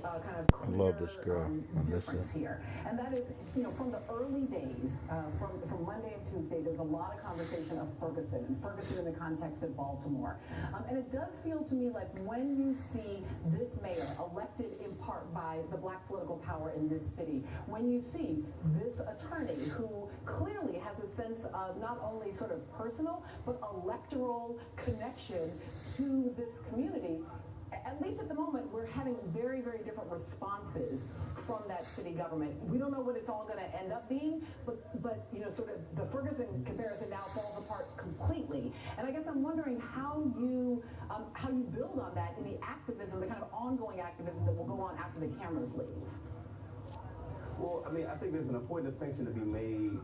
kind of I clear love this girl, Malissa. difference here, and that is, from the early days, from Monday and Tuesday, there's a lot of conversation of Ferguson, and Ferguson in the context of Baltimore, and it does feel to me like when you see this mayor elected in part by the black political power in this city, when you see this attorney who clearly has a sense of not only sort of personal but electoral connection to this community, at least at the moment, we're having very, very different responses from that city government. We don't know what it's all going to end up being, but sort of the Ferguson comparison now falls apart completely. And I guess I'm wondering how you build on that in the activism, the kind of ongoing activism that will go on after the cameras leave. Well, I mean, I think there's an important distinction to be made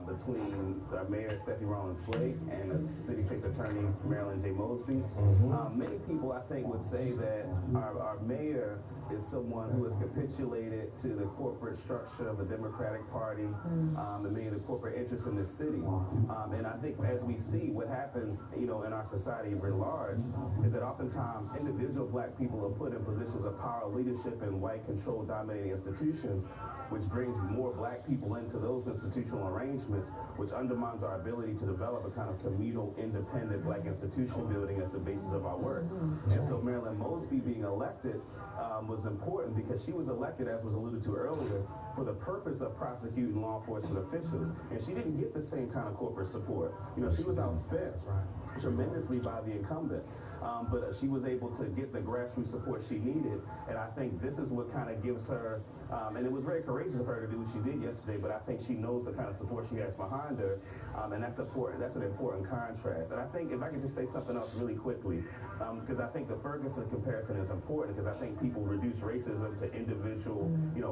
between Mayor Stephanie Rawlins-Blake and the City State's Attorney Marilyn J. Mosby. Many people, I think, would say that our mayor is someone who has capitulated to the corporate structure of the Democratic Party and many of the corporate interests in this city. And I think as we see what happens, in our society writ large, is that oftentimes individual black people are put in positions of power, leadership, in white-controlled dominating institutions, which brings more black people into those institutional arrangements, which undermines our ability to develop a kind of communal, independent black institution building as the basis of our work. And so Marilyn Mosby being elected was important because she was elected, as was alluded to earlier, for the purpose of prosecuting law enforcement officials. And she didn't get the same kind of corporate support. She was outspent tremendously by the incumbent. But she was able to get the grassroots support she needed, and I think this is what kind of gives her, and it was very courageous of her to do what she did yesterday, but I think she knows the kind of support she has behind her, and that's important. That's an important contrast. And I think if I could just say something else really quickly, because I think the Ferguson comparison is important, because I think people reduce racism to individual,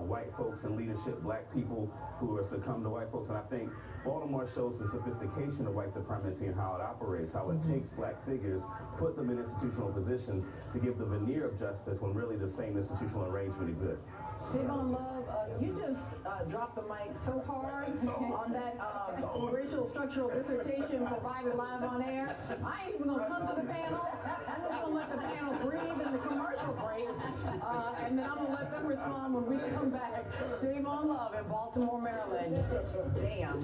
white folks in leadership, black people who are succumb to white folks, and I think Baltimore shows the sophistication of white supremacy and how it operates, how it takes black figures, put them in institutional positions to give the veneer of justice when really the same institutional arrangement exists. Dayvon Love, you just dropped the mic so hard on that racial structural dissertation provided live on air. I ain't even going to come to the panel. I'm just going to let the panel breathe in the commercial break, and then I'm going to let them respond when we come back. Dayvon Love in Baltimore, Maryland. Damn.